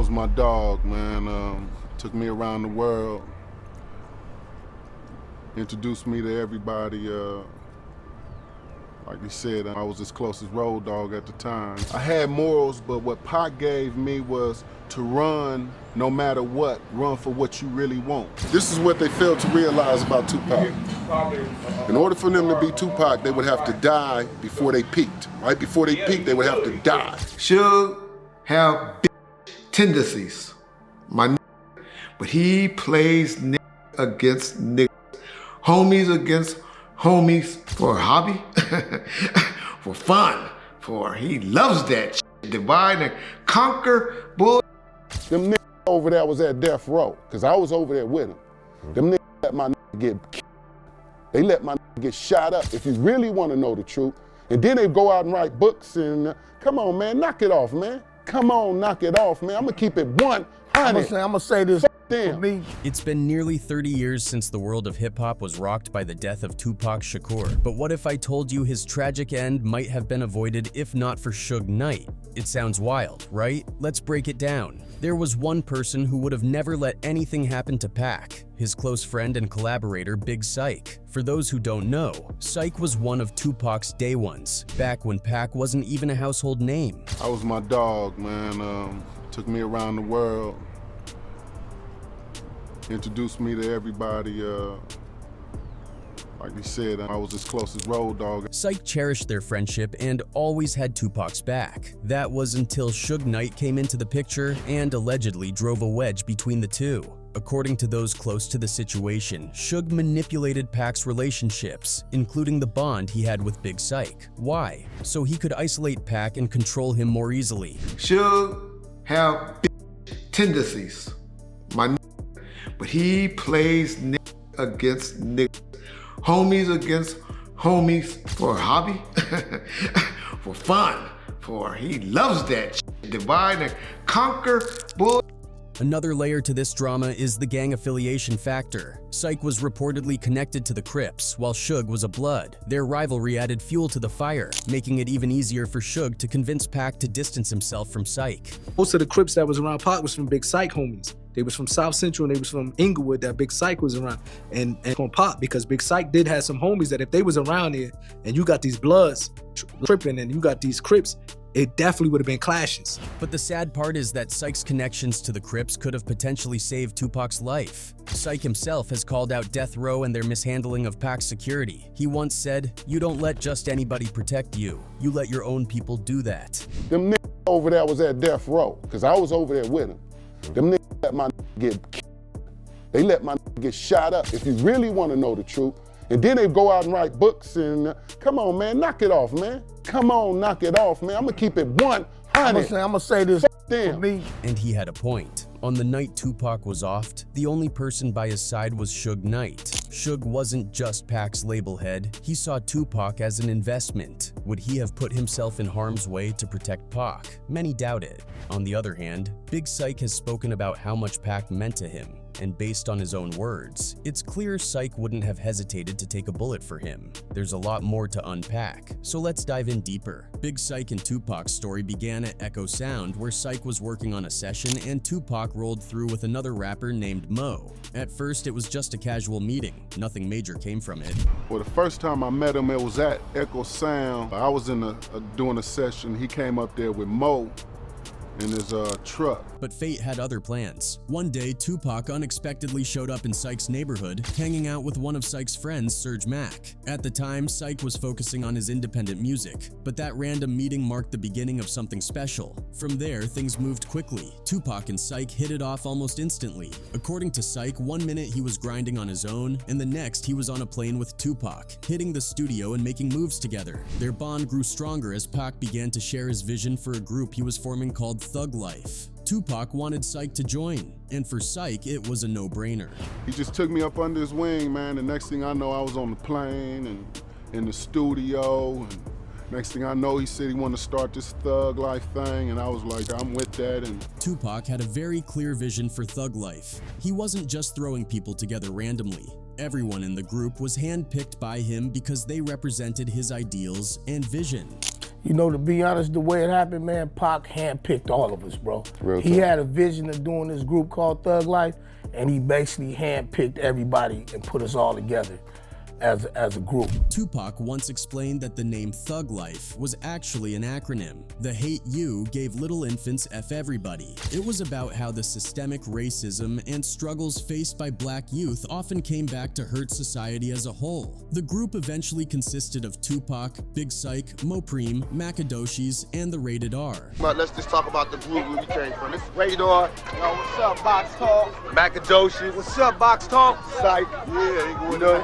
was my dog, man. Took me around the world, introduced me to everybody. Like you said, I was his closest road dog at the time. I had morals, but what Pac gave me was to run no matter what, run for what you really want. This is what they failed to realize about Tupac. In order for them to be Tupac, they would have to die before they peaked. Right before they peaked, they would have to die. Suge have tendencies, but he plays against niggas, homies against homies for a hobby, for fun, he loves that shit. Divide and conquer, bull. Them niggas over there was at death row, because I was over there with them. Them niggas let my nigga get killed. They let my nigga get shot up, if you really want to know the truth. And then they go out and write books and, come on, man, knock it off, man. Come on, knock it off, man. I'm gonna keep it 100. I'm gonna say this. Damn. It's been nearly 30 years since the world of hip-hop was rocked by the death of Tupac Shakur. But what if I told you his tragic end might have been avoided if not for Suge Knight? It sounds wild, right? Let's break it down. There was one person who would have never let anything happen to Pac, his close friend and collaborator Big Syke. For those who don't know, Syke was one of Tupac's day ones, back when Pac wasn't even a household name. I was my dog, man. Took me around the world, introduced me to everybody. Like he said, I was his closest road dog. Syke cherished their friendship and always had Tupac's back. That was until Suge Knight came into the picture and allegedly drove a wedge between the two. According to those close to the situation, Suge manipulated Pac's relationships, including the bond he had with Big Syke. Why? So he could isolate Pac and control him more easily. Suge have tendencies, but he plays against niggas, homies against homies for a hobby, for fun, he loves that shit. Divide and conquer, bull. Another layer to this drama is the gang affiliation factor. Syke was reportedly connected to the Crips, while Suge was a Blood. Their rivalry added fuel to the fire, making it even easier for Suge to convince Pac to distance himself from Syke. Most of the Crips that was around Pac was from Big Syke homies. They was from South Central and they was from Inglewood that Big Syke was around. And from Pac, because Big Syke did have some homies that if they was around here and you got these Bloods tripping and you got these Crips, it definitely would have been clashes. But the sad part is that Syke's connections to the Crips could have potentially saved Tupac's life. Syke himself has called out Death Row and their mishandling of Pac's security. He once said, "You don't let just anybody protect you. You let your own people do that." Them niggas over there was at death row, because I was over there with them. Them niggas let my nigga get killed. They let my nigga get shot up, if you really want to know the truth. And then they go out and write books and, come on, man, knock it off, man. Come on, knock it off, man. I'm gonna keep it 100. I'm gonna say this. Damn. And he had a point. On the night Tupac was offed, the only person by his side was Suge Knight. Suge wasn't just Pac's label head, he saw Tupac as an investment. Would he have put himself in harm's way to protect Pac? Many doubt it. On the other hand, Big Syke has spoken about how much Pac meant to him, and based on his own words, it's clear Syke wouldn't have hesitated to take a bullet for him. There's a lot more to unpack, so let's dive in deeper. Big Syke and Tupac's story began at Echo Sound, where Syke was working on a session and Tupac rolled through with another rapper named Mo. At first, it was just a casual meeting. Nothing major came from it. Well, the first time I met him, it was at Echo Sound. I was doing a session. He came up there with Mo in his truck. But fate had other plans. One day, Tupac unexpectedly showed up in Syke's neighborhood, hanging out with one of Syke's friends, Suge Mack. At the time, Syke was focusing on his independent music, but that random meeting marked the beginning of something special. From there, things moved quickly. Tupac and Syke hit it off almost instantly. According to Syke, one minute he was grinding on his own, and the next he was on a plane with Tupac, hitting the studio and making moves together. Their bond grew stronger as Pac began to share his vision for a group he was forming called Thug Life. Tupac wanted Syke to join, and for Syke, it was a no-brainer. He just took me up under his wing, man. The next thing I know, I was on the plane and in the studio. And next thing I know, he said he wanted to start this Thug Life thing, and I was like, I'm with that. And Tupac had a very clear vision for Thug Life. He wasn't just throwing people together randomly. Everyone in the group was handpicked by him because they represented his ideals and vision. You know, to be honest, the way it happened, man, Pac handpicked all of us, bro. Real He talk. had a vision of doing this group called Thug Life, and he basically handpicked everybody and put us all together as a group. Tupac once explained that the name Thug Life was actually an acronym. The Hate U gave little infants F everybody. It was about how the systemic racism and struggles faced by black youth often came back to hurt society as a whole. The group eventually consisted of Tupac, Big Syke, Mopreem, Macadoshis, and the Rated R. But let's just talk about the group where we came from. This is Radar. Yo, what's up, Box Talk? Macadoshi. What's up, Box Talk? Syke. Yeah, you know,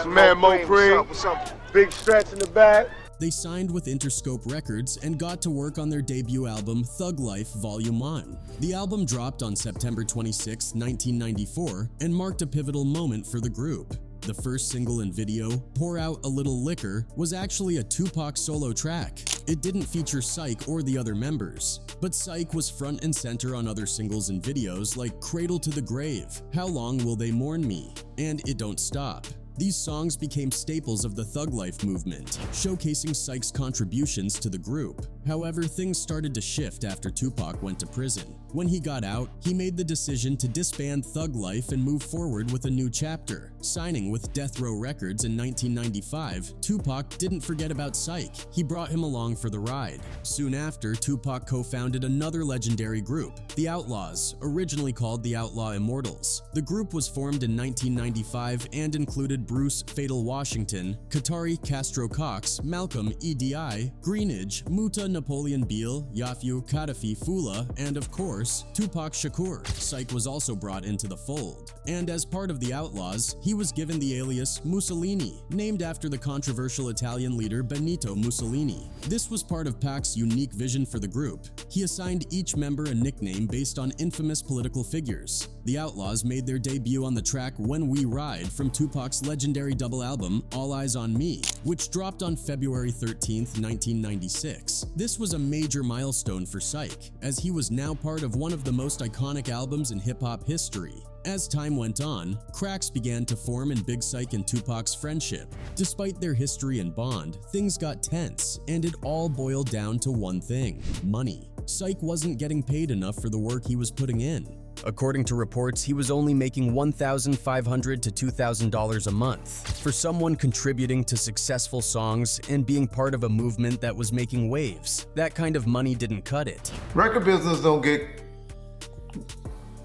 man, Mopreem. What's up? Big Stretch in the back. They signed with Interscope Records and got to work on their debut album Thug Life Volume 1. The album dropped on September 26, 1994, and marked a pivotal moment for the group. The first single and video, Pour Out a Little Liquor, was actually a Tupac solo track. It didn't feature Syke or the other members, but Syke was front and center on other singles and videos like Cradle to the Grave, How Long Will They Mourn Me, and It Don't Stop. These songs became staples of the Thug Life movement, showcasing Syke's contributions to the group. However, things started to shift after Tupac went to prison. When he got out, he made the decision to disband Thug Life and move forward with a new chapter. Signing with Death Row Records in 1995, Tupac didn't forget about Syke. He brought him along for the ride. Soon after, Tupac co-founded another legendary group, The Outlaws, originally called The Outlaw Immortals. The group was formed in 1995 and included Bruce Fatal Washington, Qatari Castro Cox, Malcolm EDI, Greenidge, Muta Napoleon Beale, Yafiu Kadafi Fula, and of course, Tupac Shakur. Syke was also brought into the fold. And as part of the Outlaws, he was given the alias Mussolini, named after the controversial Italian leader Benito Mussolini. This was part of Pac's unique vision for the group. He assigned each member a nickname based on infamous political figures. The Outlaws made their debut on the track When We Ride from Tupac's legendary double album All Eyes on Me, which dropped on February 13, 1996. This was a major milestone for Syke, as he was now part of one of the most iconic albums in hip-hop history. As time went on, cracks began to form in Big Syke and Tupac's friendship. Despite their history and bond, things got tense, and it all boiled down to one thing: money. Syke wasn't getting paid enough for the work he was putting in. According to reports, he was only making $1,500 to $2,000 a month. For someone contributing to successful songs and being part of a movement that was making waves, that kind of money didn't cut it. Record business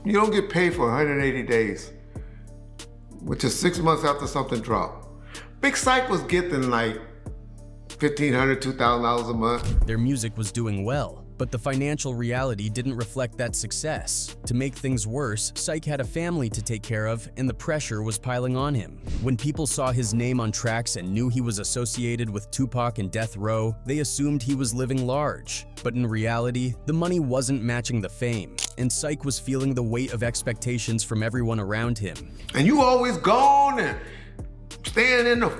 you don't get paid for 180 days, which is 6 months after something dropped. Big Syke was getting like $1,500, $2,000 a month. Their music was doing well, but the financial reality didn't reflect that success. To make things worse, Syke had a family to take care of, and the pressure was piling on him. When people saw his name on tracks and knew he was associated with Tupac and Death Row, they assumed he was living large. But in reality, the money wasn't matching the fame, and Syke was feeling the weight of expectations from everyone around him. And you always gone and staying in the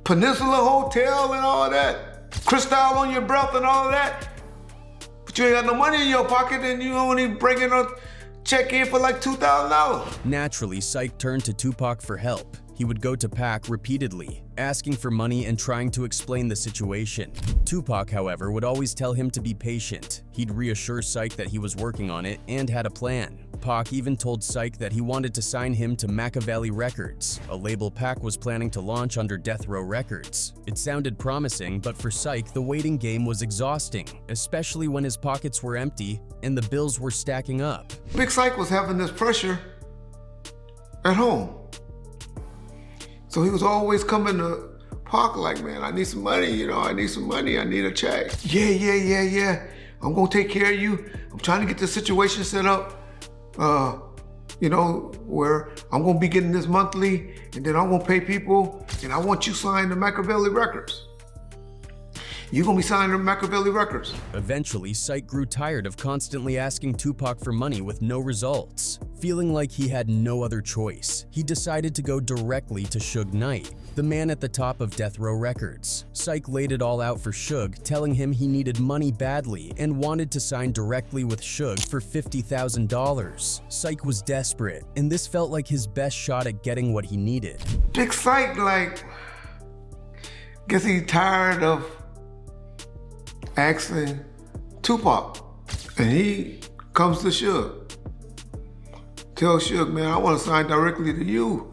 Peninsula Hotel and all that, crystal on your breath and all that. But you ain't got no money in your pocket and you only bringing a check in for like $2,000. Naturally, Syke turned to Tupac for help. He would go to Pac repeatedly, asking for money and trying to explain the situation. Tupac, however, would always tell him to be patient. He'd reassure Syke that he was working on it and had a plan. Pac even told Syke that he wanted to sign him to Machiavelli Records, a label Pac was planning to launch under Death Row Records. It sounded promising, but for Syke, the waiting game was exhausting, especially when his pockets were empty and the bills were stacking up. Big Syke was having this pressure at home. So he was always coming to Pac like, man, I need some money, I need some money, I need a check. Yeah. I'm gonna take care of you. I'm trying to get the situation set up, where I'm gonna be getting this monthly, and then I'm gonna pay people, and I want you signed to Machiavelli Records. You're gonna be signed to Machiavelli Records. Eventually, Syke grew tired of constantly asking Tupac for money with no results. Feeling like he had no other choice, he decided to go directly to Suge Knight, the man at the top of Death Row Records. Syke laid it all out for Suge, telling him he needed money badly and wanted to sign directly with Suge for $50,000. Syke was desperate, and this felt like his best shot at getting what he needed. Big Syke, guess he's tired of asking Tupac, and he comes to Suge. Tells Suge, man, I want to sign directly to you.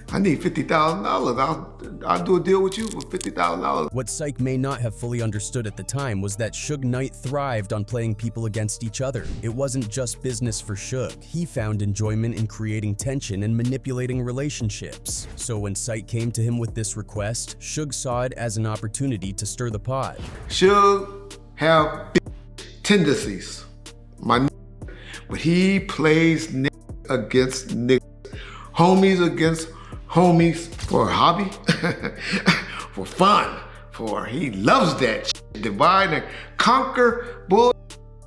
I need $50,000. I'll do a deal with you for $50,000. What Syke may not have fully understood at the time was that Suge Knight thrived on playing people against each other. It wasn't just business for Suge. He found enjoyment in creating tension and manipulating relationships. So when Syke came to him with this request, Suge saw it as an opportunity to stir the pot. Suge have tendencies, but he plays against niggas. Homies against homies for a hobby, for fun, he loves that shit. Divide and conquer bull.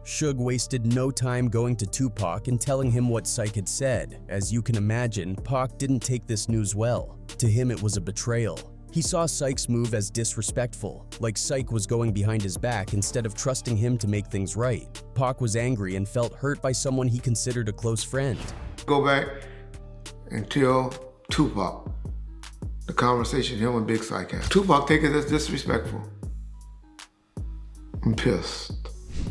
Suge wasted no time going to Tupac and telling him what Syke had said. As you can imagine, Pac didn't take this news well. To him, it was a betrayal. He saw Syke's move as disrespectful, like Syke was going behind his back instead of trusting him to make things right. Pac was angry and felt hurt by someone he considered a close friend. Go back and tell Tupac the conversation him and Big Syke had. Tupac take it as disrespectful. I'm pissed.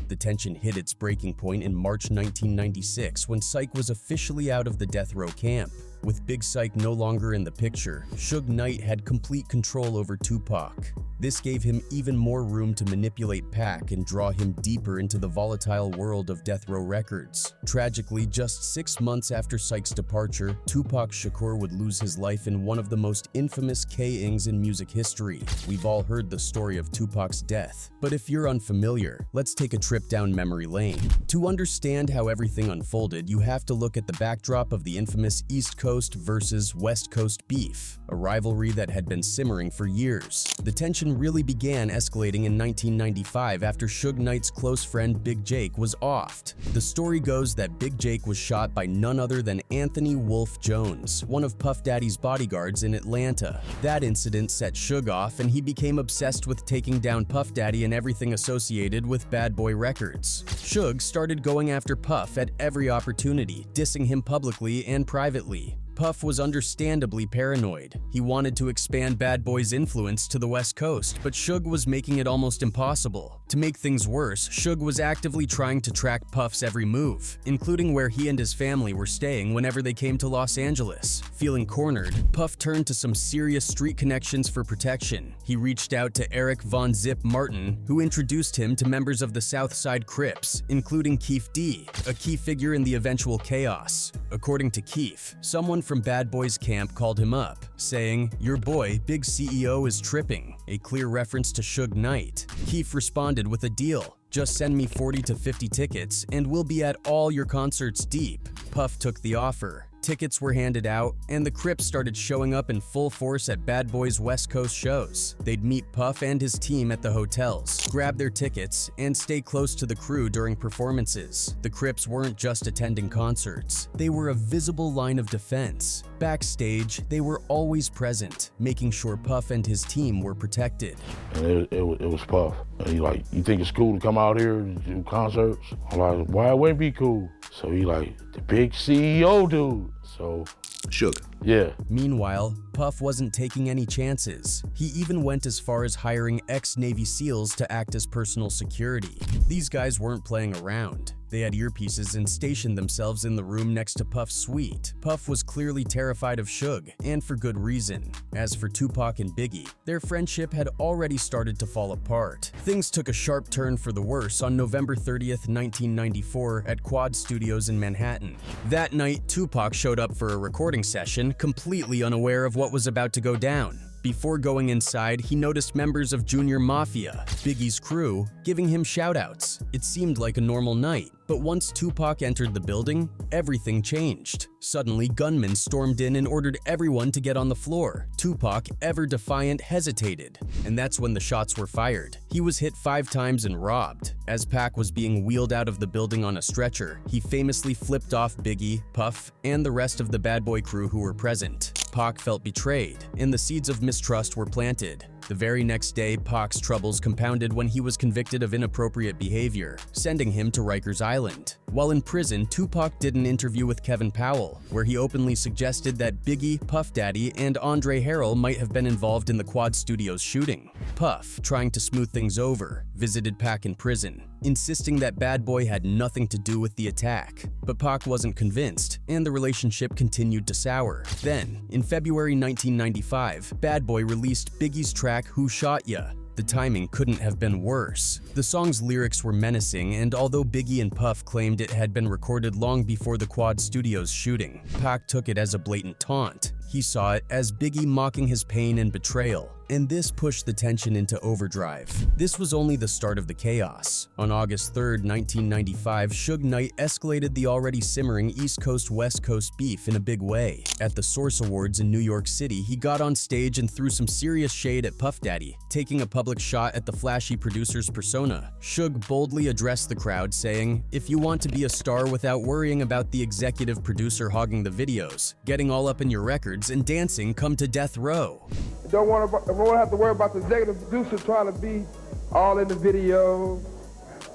The tension hit its breaking point in March 1996 when Syke was officially out of the death row camp. With Big Syke no longer in the picture, Suge Knight had complete control over Tupac. This gave him even more room to manipulate Pac and draw him deeper into the volatile world of death row records. Tragically, just 6 months after Syke's departure, Tupac Shakur would lose his life in one of the most infamous K-ings in music history. We've all heard the story of Tupac's death, but if you're unfamiliar, let's take a trip down memory lane. To understand how everything unfolded, you have to look at the backdrop of the infamous East Coast versus West Coast beef, a rivalry that had been simmering for years. The tension really began escalating in 1995 after Suge Knight's close friend Big Jake was offed. The story goes that Big Jake was shot by none other than Anthony Wolf Jones, one of Puff Daddy's bodyguards in Atlanta. That incident set Suge off and he became obsessed with taking down Puff Daddy and everything associated with Bad Boy Records. Suge started going after Puff at every opportunity, dissing him publicly and privately. Puff was understandably paranoid. He wanted to expand Bad Boy's influence to the West Coast, but Suge was making it almost impossible. To make things worse, Suge was actively trying to track Puff's every move, including where he and his family were staying whenever they came to Los Angeles. Feeling cornered, Puff turned to some serious street connections for protection. He reached out to Eric Von Zip Martin, who introduced him to members of the South Side Crips, including Keef D, a key figure in the eventual chaos. According to Keef, someone from Bad Boy's camp called him up, saying, "Your boy, Big CEO, is tripping," a clear reference to Suge Knight. Keef responded with a deal. "Just send me 40 to 50 tickets and we'll be at all your concerts deep." Puff took the offer. Tickets were handed out, and the Crips started showing up in full force at Bad Boy's West Coast shows. They'd meet Puff and his team at the hotels, grab their tickets, and stay close to the crew during performances. The Crips weren't just attending concerts, they were a visible line of defense. Backstage, they were always present, making sure Puff and his team were protected. And it was Puff. And he like, "You think it's cool to come out here and do concerts?" I'm like, "Why it wouldn't be cool?" So he like, "The big CEO dude." So Suge. Yeah. Meanwhile, Puff wasn't taking any chances. He even went as far as hiring ex-Navy SEALs to act as personal security. These guys weren't playing around. They had earpieces and stationed themselves in the room next to Puff's suite. Puff was clearly terrified of Suge, and for good reason. As for Tupac and Biggie, their friendship had already started to fall apart. Things took a sharp turn for the worse on November 30th, 1994 at Quad Studios in Manhattan. That night, Tupac showed up for a recording session, completely unaware of what was about to go down. Before going inside, he noticed members of Junior Mafia, Biggie's crew, giving him shoutouts. It seemed like a normal night, but once Tupac entered the building, everything changed. Suddenly, gunmen stormed in and ordered everyone to get on the floor. Tupac, ever defiant, hesitated, and that's when the shots were fired. He was hit 5 times and robbed. As Pac was being wheeled out of the building on a stretcher, he famously flipped off Biggie, Puff, and the rest of the Bad Boy crew who were present. Pac felt betrayed, and the seeds of mistrust were planted. The very next day, Pac's troubles compounded when he was convicted of inappropriate behavior, sending him to Rikers Island. While in prison, Tupac did an interview with Kevin Powell, where he openly suggested that Biggie, Puff Daddy, and Andre Harrell might have been involved in the Quad Studios shooting. Puff, trying to smooth things over, visited Pac in prison, insisting that Bad Boy had nothing to do with the attack. But Pac wasn't convinced, and the relationship continued to sour. Then, in February 1995, Bad Boy released Biggie's track Who Shot Ya? The timing couldn't have been worse. The song's lyrics were menacing, and although Biggie and Puff claimed it had been recorded long before the Quad Studios shooting, Pac took it as a blatant taunt. He saw it as Biggie mocking his pain and betrayal, and this pushed the tension into overdrive. This was only the start of the chaos. On August 3, 1995, Suge Knight escalated the already simmering East Coast-West Coast beef in a big way. At the Source Awards in New York City, he got on stage and threw some serious shade at Puff Daddy, taking a public shot at the flashy producer's persona. Suge boldly addressed the crowd, saying, "If you want to be a star without worrying about the executive producer hogging the videos, getting all up in your records, and dancing, come to death row." Don't want to have to worry about the executive producer trying to be all in the video,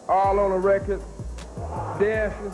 all on the record, dancing.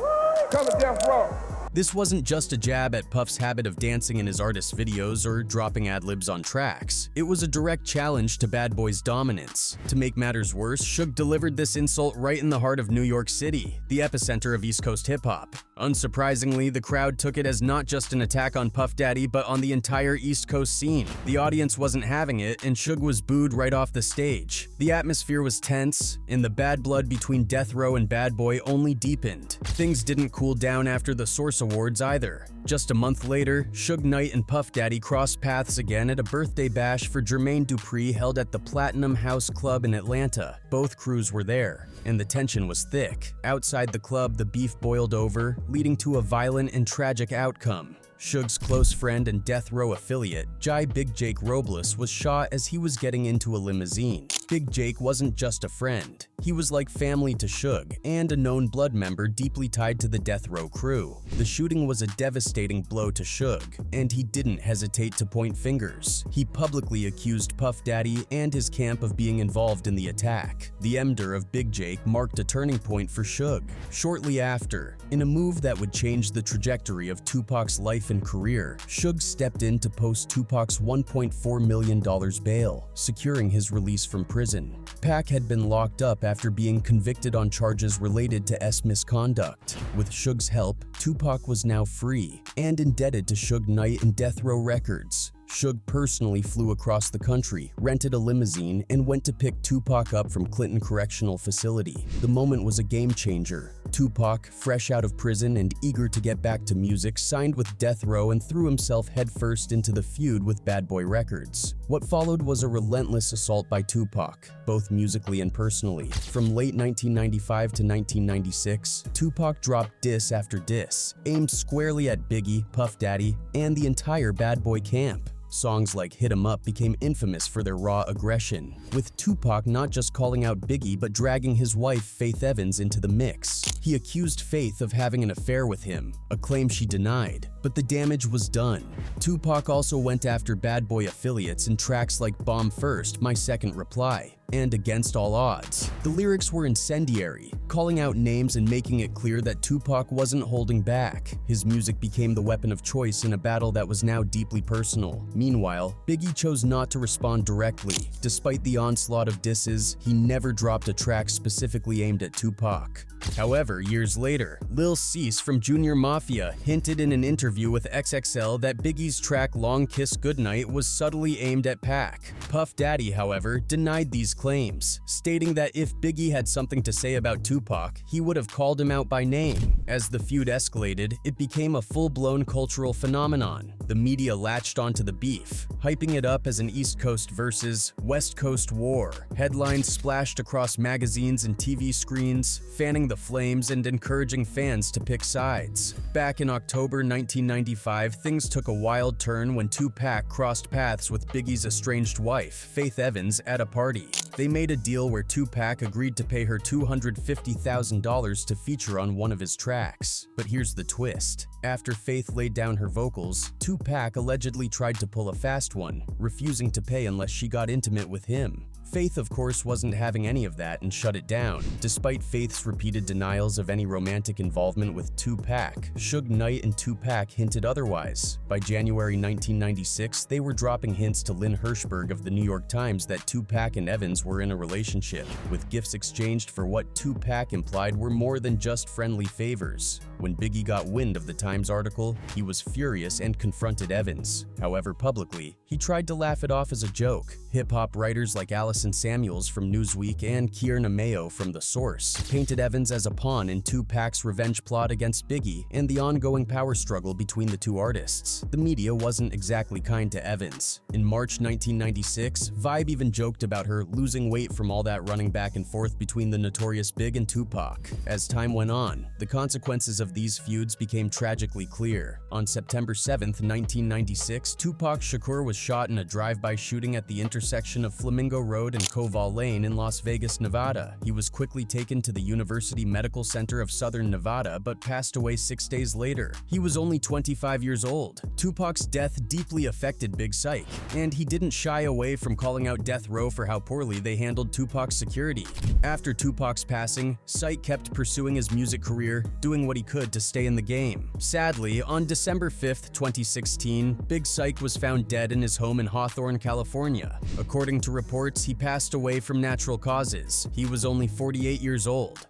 Come to death row. This wasn't just a jab at Puff's habit of dancing in his artist videos or dropping ad-libs on tracks. It was a direct challenge to Bad Boy's dominance. To make matters worse, Suge delivered this insult right in the heart of New York City, the epicenter of East Coast hip-hop. Unsurprisingly, the crowd took it as not just an attack on Puff Daddy, but on the entire East Coast scene. The audience wasn't having it, and Suge was booed right off the stage. The atmosphere was tense, and the bad blood between Death Row and Bad Boy only deepened. Things didn't cool down after the Source Awards either. Just a month later, Suge Knight and Puff Daddy crossed paths again at a birthday bash for Jermaine Dupri held at the Platinum House Club in Atlanta. Both crews were there, and the tension was thick. Outside the club, the beef boiled over, leading to a violent and tragic outcome. Suge's close friend and Death Row affiliate, Jai Big Jake Robles, was shot as he was getting into a limousine. Big Jake wasn't just a friend. He was like family to Suge, and a known blood member deeply tied to the Death Row crew. The shooting was a devastating blow to Suge, and he didn't hesitate to point fingers. He publicly accused Puff Daddy and his camp of being involved in the attack. The emder of Big Jake marked a turning point for Suge. Shortly after, in a move that would change the trajectory of Tupac's life and career, Suge stepped in to post Tupac's $1.4 million bail, securing his release from prison. Pac had been locked up after being convicted on charges related to misconduct. With Suge's help, Tupac was now free and indebted to Suge Knight and Death Row Records. Suge personally flew across the country, rented a limousine, and went to pick Tupac up from Clinton Correctional Facility. The moment was a game changer. Tupac, fresh out of prison and eager to get back to music, signed with Death Row and threw himself headfirst into the feud with Bad Boy Records. What followed was a relentless assault by Tupac, both musically and personally. From late 1995 to 1996, Tupac dropped diss after diss, aimed squarely at Biggie, Puff Daddy, and the entire Bad Boy camp. Songs like Hit 'Em Up became infamous for their raw aggression, with Tupac not just calling out Biggie but dragging his wife Faith Evans into the mix. He accused Faith of having an affair with him, a claim she denied, but the damage was done. Tupac also went after Bad Boy affiliates in tracks like Bomb First, My Second Reply, and Against All Odds. The lyrics were incendiary, calling out names and making it clear that Tupac wasn't holding back. His music became the weapon of choice in a battle that was now deeply personal. Meanwhile, Biggie chose not to respond directly. Despite the onslaught of disses, he never dropped a track specifically aimed at Tupac. However, years later, Lil Cease from Junior Mafia hinted in an interview with XXL that Biggie's track Long Kiss Goodnight was subtly aimed at Pac. Puff Daddy, however, denied these claims, stating that if Biggie had something to say about Tupac, he would have called him out by name. As the feud escalated, it became a full-blown cultural phenomenon. The media latched onto the beef, hyping it up as an East Coast versus West Coast war. Headlines splashed across magazines and TV screens, fanning the flames and encouraging fans to pick sides. Back in October 1995, things took a wild turn when Tupac crossed paths with Biggie's estranged wife, Faith Evans, at a party. They made a deal where Tupac agreed to pay her $250,000 to feature on one of his tracks. But here's the twist. After Faith laid down her vocals, Tupac allegedly tried to pull a fast one, refusing to pay unless she got intimate with him. Faith, of course, wasn't having any of that and shut it down. Despite Faith's repeated denials of any romantic involvement with Tupac, Suge Knight and Tupac hinted otherwise. By January 1996, they were dropping hints to Lynn Hirschberg of the New York Times that Tupac and Evans were in a relationship, with gifts exchanged for what Tupac implied were more than just friendly favors. When Biggie got wind of the Times article, he was furious and confronted Evans. However, publicly, he tried to laugh it off as a joke. Hip-hop writers like Allison Samuels from Newsweek and Kierna Mayo from The Source painted Evans as a pawn in Tupac's revenge plot against Biggie and the ongoing power struggle between the two artists. The media wasn't exactly kind to Evans. In March 1996, Vibe even joked about her losing weight from all that running back and forth between the notorious Big and Tupac. As time went on, the consequences of these feuds became tragically clear. On September 7, 1996, Tupac Shakur was shot in a drive-by shooting at the intersection of Flamingo Road and Koval Lane in Las Vegas, Nevada. He was quickly taken to the University Medical Center of Southern Nevada, but passed away 6 days later. He was only 25 years old. Tupac's death deeply affected Big Syke, and he didn't shy away from calling out Death Row for how poorly they handled Tupac's security. After Tupac's passing, Syke kept pursuing his music career, doing what he could to stay in the game. Sadly, on December 5, 2016, Big Syke was found dead in his home in Hawthorne, California. According to reports, he passed away from natural causes. He was only 48 years old.